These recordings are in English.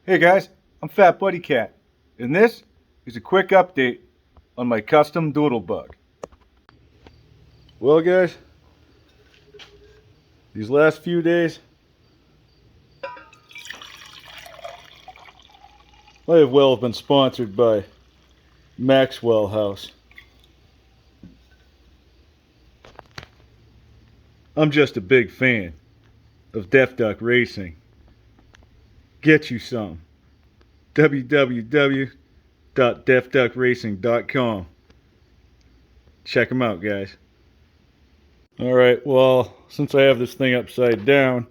Hey guys, I'm FatBuddyCat, and this is a quick update on my custom Doodlebug. Well guys, these last few days, I have been sponsored by Maxwell House. I'm just a big fan of Def Duck Racing. Get you some. www.defduckracing.com. Check them out, guys. Alright, well, since I have this thing upside down,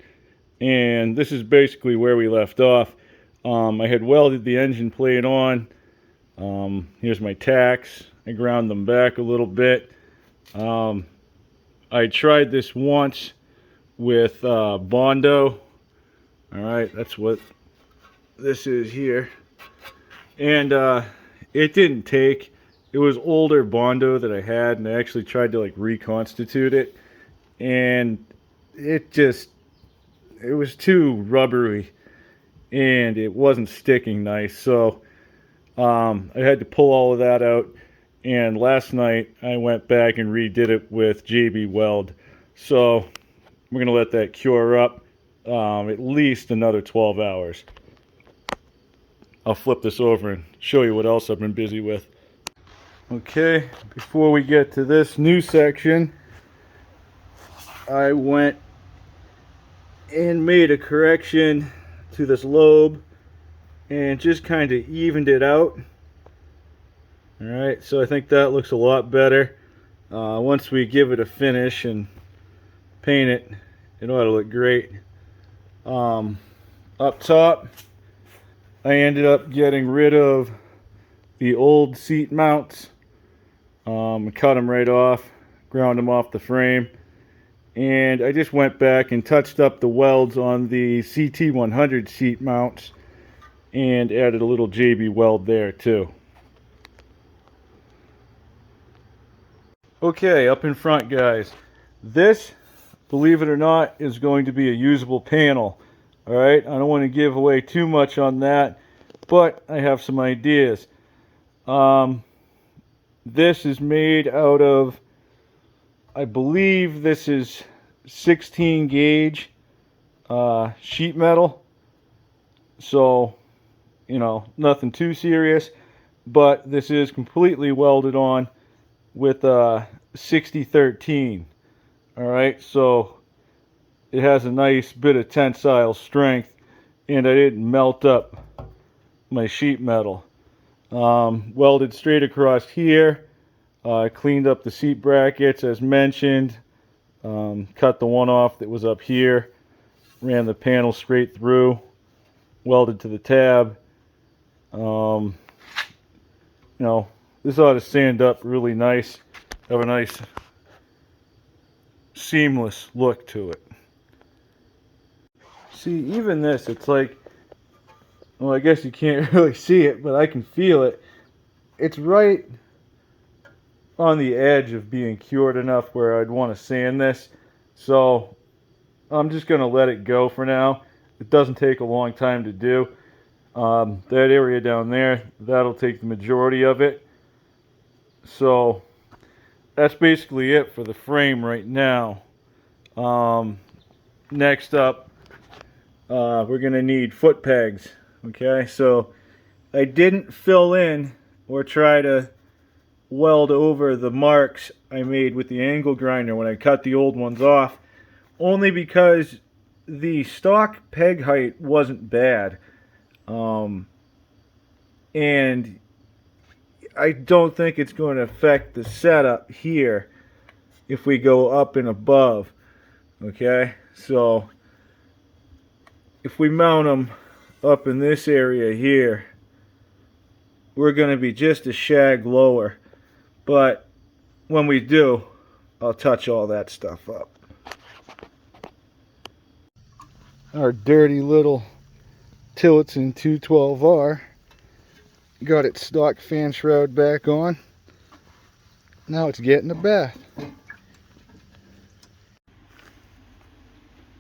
and this is basically where we left off. I had welded the engine plate on. Here's my tacks. I ground them back a little bit. I tried this once with Bondo. Alright, that's what this is here. And it didn't take. It was older Bondo that I had, and I actually tried to like reconstitute it. And it was too rubbery, and it wasn't sticking nice. So I had to pull all of that out. And last night I went back and redid it with JB Weld. So we're gonna let that cure up at least another 12 hours. I'll flip this over and show you what else I've been busy with. Okay, before we get to this new section, I went and made a correction to this lobe and just kind of evened it out. Alright, so I think that looks a lot better. Once we give it a finish and paint it, it ought to look great. Up top, I ended up getting rid of the old seat mounts. Cut them right off, ground them off the frame, and I just went back and touched up the welds on the CT100 seat mounts and added a little JB weld there too. Okay, up in front guys, this, believe it or not, is going to be a usable panel. Alright, I don't want to give away too much on that, but I have some ideas. This is made out of, I believe this is 16 gauge sheet metal. So, you know, nothing too serious, but this is completely welded on with 6013. Alright, so it has a nice bit of tensile strength, and I didn't melt up my sheet metal. Welded straight across here. Cleaned up the seat brackets as mentioned. Cut the one off that was up here. Ran the panel straight through. Welded to the tab. You know, this ought to stand up really nice. Have a nice seamless look to it. See, even this, it's like, well, I guess you can't really see it, but I can feel it. It's right on the edge of being cured enough where I'd want to sand this. So I'm just going to let it go for now. It doesn't take a long time to do. That area down there, that'll take the majority of it. So that's basically it for the frame right now. Next up, we're going to need foot pegs. Okay, so I didn't fill in or try to weld over the marks I made with the angle grinder when I cut the old ones off, only because the stock peg height wasn't bad, and I don't think it's going to affect the setup here if we go up and above. Okay, so if we mount them up in this area here, we're going to be just a shag lower, but when we do, I'll touch all that stuff up. Our dirty little Tillotson 212R got its stock fan shroud back on. Now it's getting a bath.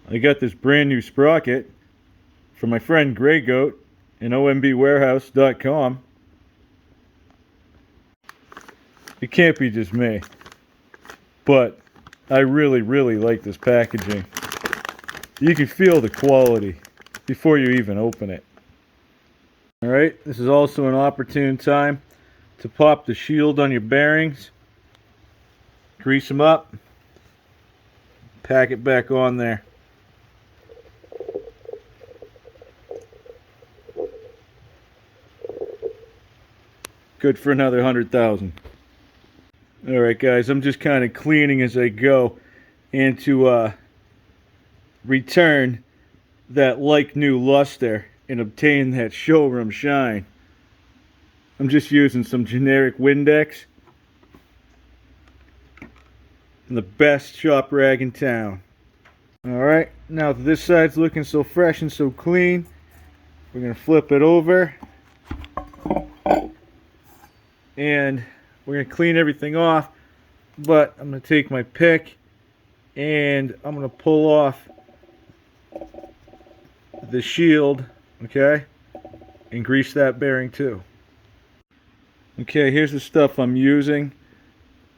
I got this brand new sprocket from my friend Grey Goat and OMBwarehouse.com. It can't be just me, but I really, really like this packaging. You can feel the quality before you even open it. Alright, this is also an opportune time to pop the shield on your bearings, grease them up, pack it back on there. Good for another 100,000. Alright guys, I'm just kind of cleaning as I go, and to return that like new luster and obtain that showroom shine, I'm just using some generic Windex and the best shop rag in town. Alright, now that this side's looking so fresh and so clean, we're going to flip it over and we're going to clean everything off, but I'm going to take my pick and I'm going to pull off the shield, okay, and grease that bearing too. Okay, here's the stuff I'm using.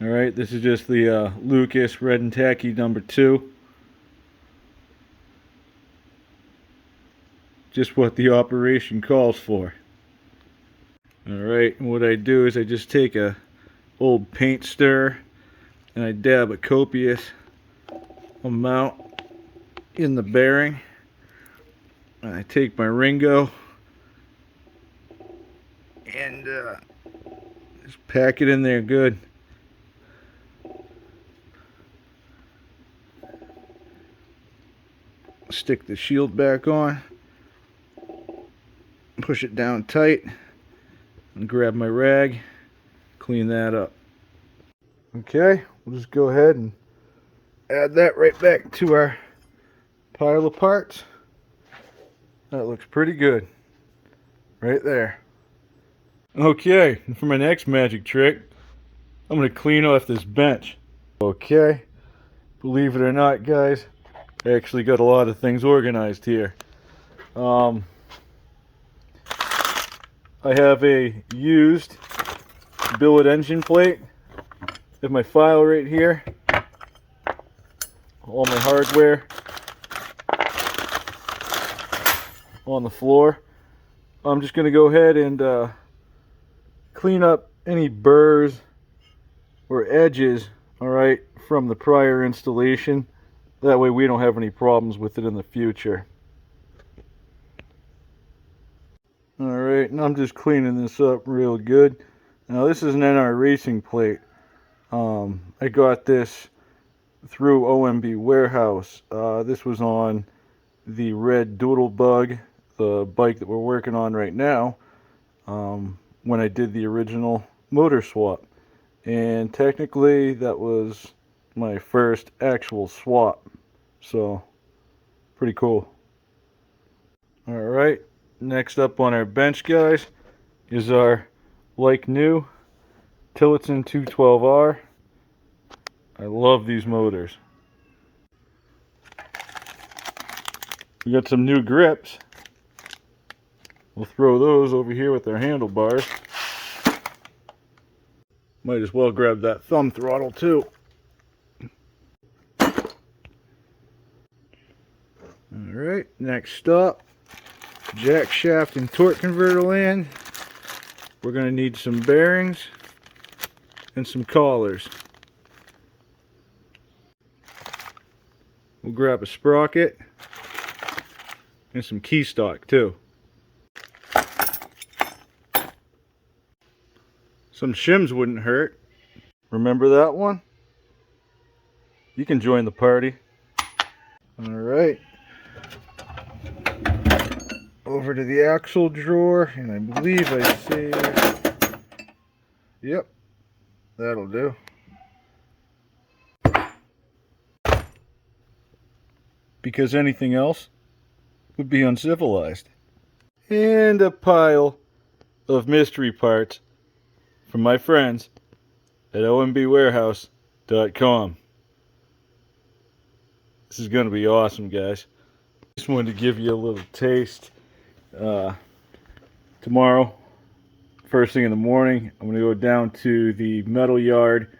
Alright, this is just the Lucas Red and Tacky number 2. Just what the operation calls for. Alright, and what I do is I just take a old paint stirrer and I dab a copious amount in the bearing. And I take my Ringo and just pack it in there good. Stick the shield back on, push it down tight, and grab my rag, clean that up. Okay, we'll just go ahead and add that right back to our pile of parts. That looks pretty good right there. Okay, and for my next magic trick, I'm going to clean off this bench. Okay, believe it or not guys, I actually got a lot of things organized here. I have a used billet engine plate. I have my file right here. All my hardware on the floor. I'm just going to go ahead and clean up any burrs or edges, alright, from the prior installation. That way we don't have any problems with it in the future. Alright, and I'm just cleaning this up real good. Now this is an NR racing plate. I got this through OMB Warehouse. This was on the red Doodlebug, the bike that we're working on right now, when I did the original motor swap. And technically that was my first actual swap. So, pretty cool. Alright, next up on our bench guys is our like new Tillotson 212R. I love these motors. We got some new grips. We'll throw those over here with our handlebars. Might as well grab that thumb throttle too. Alright, next up, jack shaft and torque converter land. We're going to need some bearings and some collars. We'll grab a sprocket and some key stock too. Some shims wouldn't hurt. Remember that one? You can join the party. Alright. Over to the axle drawer, and I believe I saved. Yep, that'll do. Because anything else would be uncivilized. And a pile of mystery parts from my friends at OMBwarehouse.com. This is going to be awesome, guys. Just wanted to give you a little taste. tomorrow, first thing in the morning, I'm going to go down to the metal yard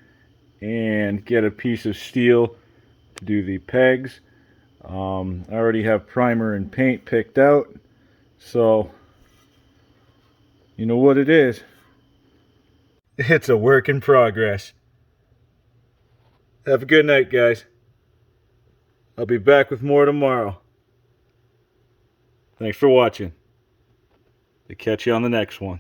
and get a piece of steel to do the pegs. I already have primer and paint picked out, so you know what it is. It's a work in progress. Have a good night, guys. I'll be back with more tomorrow. Thanks for watching. I'll catch you on the next one.